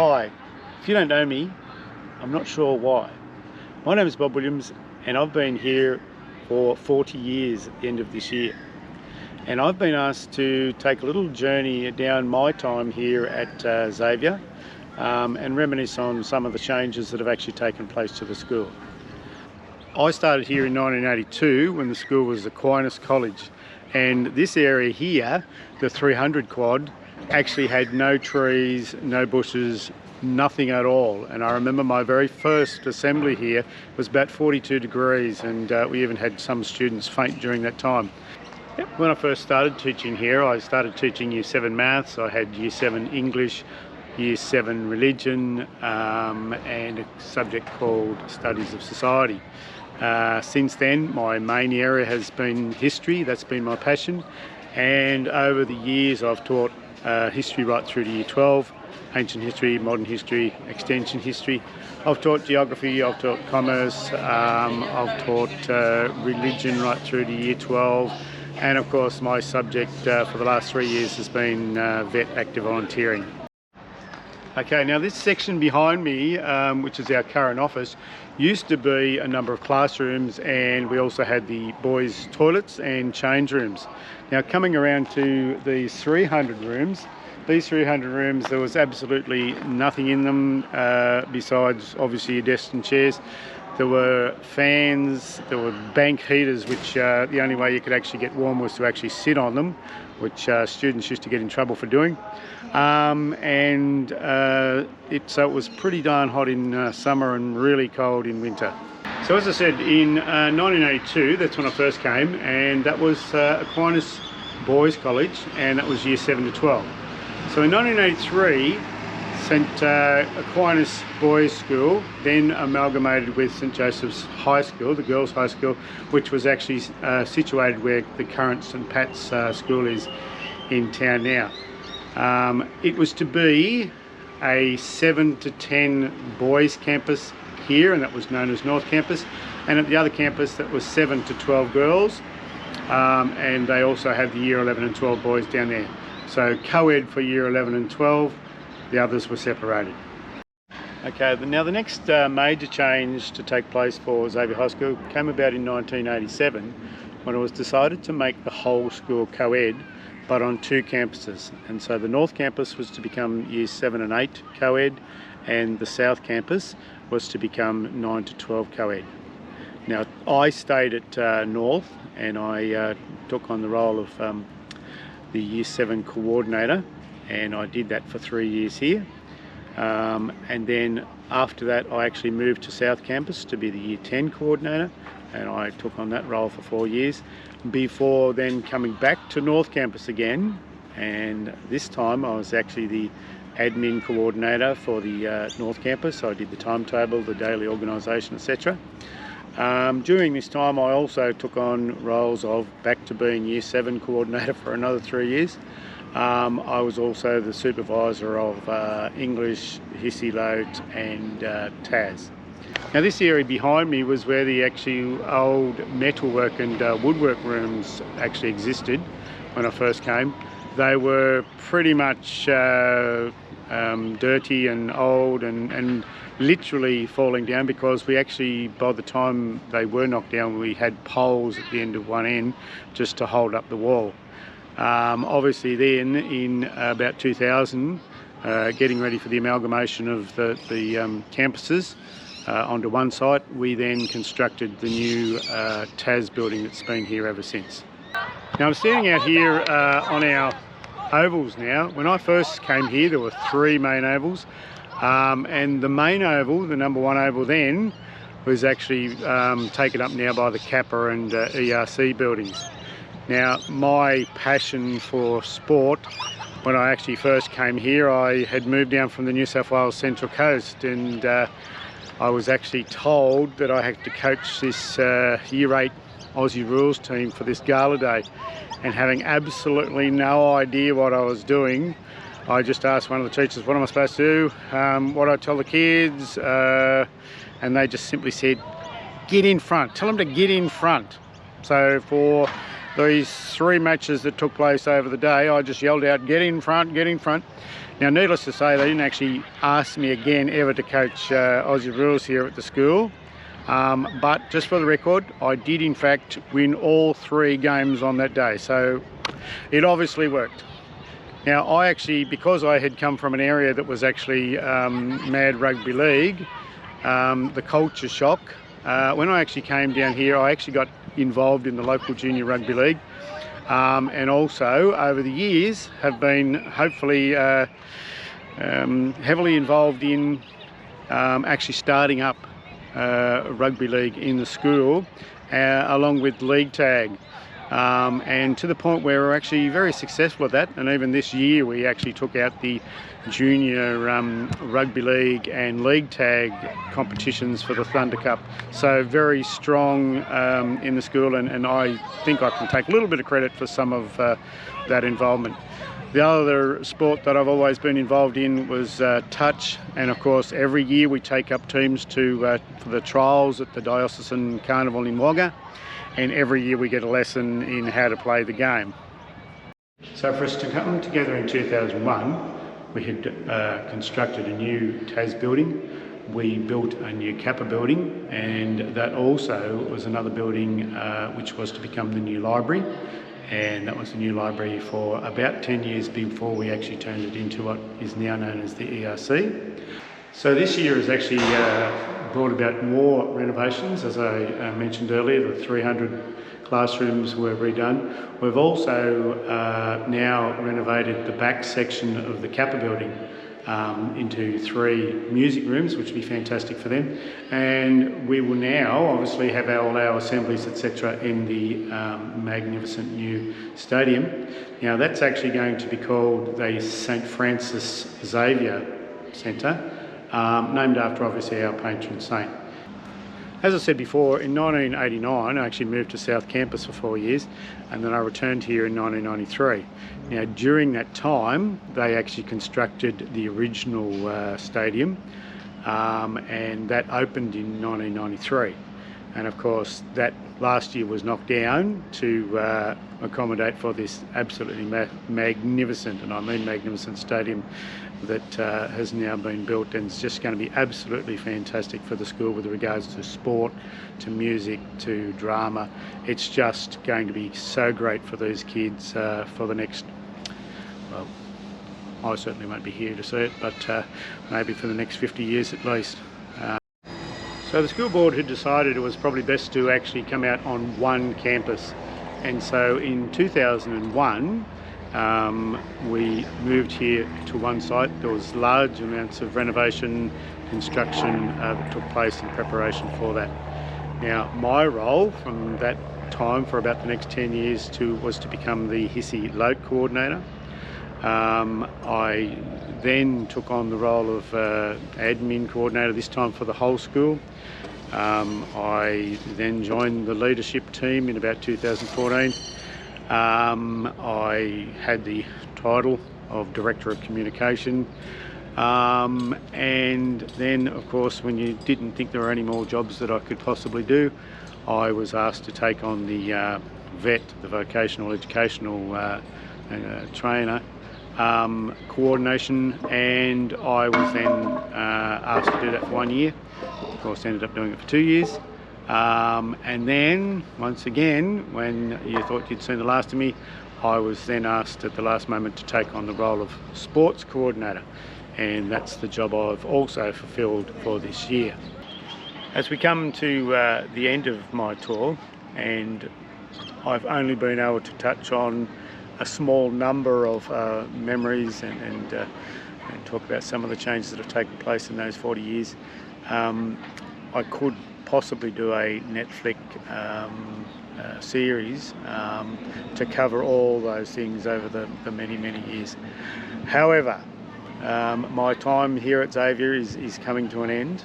Hi, if you don't know me, I'm not sure why. My name is Bob Williams and I've been here for 40 years at the end of this year. And I've been asked to take a little journey down my time here at Xavier and reminisce on some of the changes that have actually taken place to the school. I started here in 1982 when the school was Aquinas College, and this area here, the 300 quad, actually had no trees, no bushes, nothing at all. And I remember my very first assembly here was about 42 degrees, and we even had some students faint during that time. When I first started teaching here, I started teaching Year 7 maths. I had Year 7 English, Year 7 religion, and a subject called Studies of Society. Since then, my main area has been history. That's been my passion. And over the years, I've taught history right through to Year 12, ancient history, modern history, extension history. I've taught geography, I've taught commerce, I've taught religion right through to Year 12. And of course, my subject for the last 3 years has been vet active volunteering. Okay, now this section behind me, which is our current office, used to be a number of classrooms, and we also had the boys' toilets and change rooms. Now coming around to these 300 rooms, there was absolutely nothing in them besides obviously your desks and chairs. There were fans, there were bank heaters, which the only way you could actually get warm was to actually sit on them, which students used to get in trouble for doing. So it was pretty darn hot in summer and really cold in winter. So as I said, in 1982, that's when I first came, and that was Aquinas Boys College, and that was Year 7 to 12. So in 1983, St Aquinas Boys School then amalgamated with St Joseph's High School, the girls' high school, which was actually situated where the current St Pat's school is in town now. It was to be a 7 to 10 boys campus here, and that was known as North Campus, and at the other campus that was 7 to 12 girls, and they also had the Year 11 and 12 boys down there. So co-ed for Year 11 and 12, the others were separated. Okay, now the next major change to take place for Xavier High School came about in 1987 when it was decided to make the whole school co-ed, but on 2 campuses. And so the North Campus was to become Year 7 and 8 co-ed, and the South Campus was to become 9 to 12 co-ed. Now I stayed at North, and I took on the role of the Year 7 coordinator, and I did that for 3 years here. And then after that I actually moved to South Campus to be the Year 10 coordinator, and I took on that role for 4 years before then coming back to North Campus again, and this time I was actually the admin coordinator for the North Campus. So I did the timetable, the daily organisation, etc. During this time I also took on roles of back to being Year 7 coordinator for another 3 years. I was also the supervisor of English, Hissy Loat and TAS. Now this area behind me was where the actual old metalwork and woodwork rooms actually existed when I first came. They were pretty much dirty and old and literally falling down, because we actually, by the time they were knocked down, we had poles at the end of one end just to hold up the wall. Obviously then in about 2000, getting ready for the amalgamation of the campuses onto one site, we then constructed the new TAS building that's been here ever since. Now I'm standing out here on our ovals now. When I first came here there were 3 main ovals, and the main oval, the number 1 oval then, was actually taken up now by the Kappa and ERC buildings. Now my passion for sport, when I actually first came here, I had moved down from the New South Wales Central Coast, and I was actually told that I had to coach this Year 8 Aussie rules team for this gala day, and having absolutely no idea what I was doing, I just asked one of the teachers, what am I supposed to do, what do I tell the kids, and they just simply said, get in front, tell them to get in front. So for these 3 matches that took place over the day, I just yelled out, "Get in front, get in front." Now, needless to say, they didn't actually ask me again ever to coach Aussie rules here at the school. But just for the record, I did in fact win all 3 games on that day. So it obviously worked. Now, I actually, because I had come from an area that was actually mad rugby league, the culture shock, when I actually came down here, I actually got involved in the local junior rugby league, and also over the years have been hopefully heavily involved in actually starting up rugby league in the school, along with league tag. And to the point where we're actually very successful at that, and even this year we actually took out the junior rugby league and league tag competitions for the Thunder Cup. So very strong in the school, and I think I can take a little bit of credit for some of that involvement. The other sport that I've always been involved in was touch, and of course every year we take up teams for the trials at the Diocesan Carnival in Wagga, and every year we get a lesson in how to play the game. So for us to come together in 2001, we had constructed a new TAS building. We built a new Kappa building, and that also was another building which was to become the new library. And that was the new library for about 10 years before we actually turned it into what is now known as the ERC. So this year has actually brought about more renovations. As I mentioned earlier, the 300 classrooms were redone. We've also now renovated the back section of the Kappa building into 3 music rooms, which will be fantastic for them. And we will now obviously have all our assemblies, etc., in the magnificent new stadium. Now that's actually going to be called the St. Francis Xavier Centre, named after obviously our patron saint. As I said before, in 1989 I actually moved to South Campus for 4 years, and then I returned here in 1993. Now during that time they actually constructed the original stadium, and that opened in 1993. And of course that last year was knocked down to accommodate for this absolutely magnificent, and I mean magnificent, stadium that has now been built, and it's just going to be absolutely fantastic for the school with regards to sport, to music, to drama. It's just going to be so great for these kids for the next, well, I certainly won't be here to see it, but maybe for the next 50 years at least. So the school board had decided it was probably best to actually come out on one campus, and so in 2001 we moved here to one site. There was large amounts of renovation, construction that took place in preparation for that. Now my role from that time for about the next 10 years was to become the HISI LOTE coordinator. I then took on the role of admin coordinator, this time for the whole school. I then joined the leadership team in about 2014. I had the title of Director of Communication, and then of course when you didn't think there were any more jobs that I could possibly do, I was asked to take on the VET, the Vocational Educational Trainer coordination, and I was then asked to do that for 1 year. Of course ended up doing it for 2 years. And then once again, when you thought you'd seen the last of me, I was then asked at the last moment to take on the role of sports coordinator, and that's the job I've also fulfilled for this year. As we come to the end of my tour, and I've only been able to touch on a small number of memories and talk about some of the changes that have taken place in those 40 years, I could possibly do a Netflix series to cover all those things over the many years. However, my time here at Xavier is coming to an end.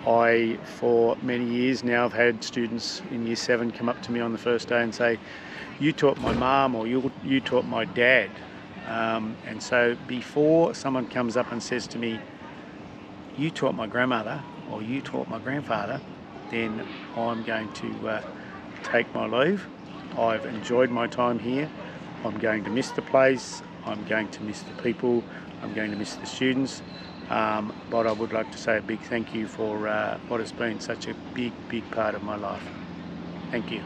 I, for many years now, have had students in Year 7 come up to me on the first day and say, "You taught my mum," or you taught my dad. And so before someone comes up and says to me, "You taught my grandmother," or "You taught my grandfather," then I'm going to take my leave. I've enjoyed my time here. I'm going to miss the place, I'm going to miss the people, I'm going to miss the students, but I would like to say a big thank you for what has been such a big part of my life. Thank you.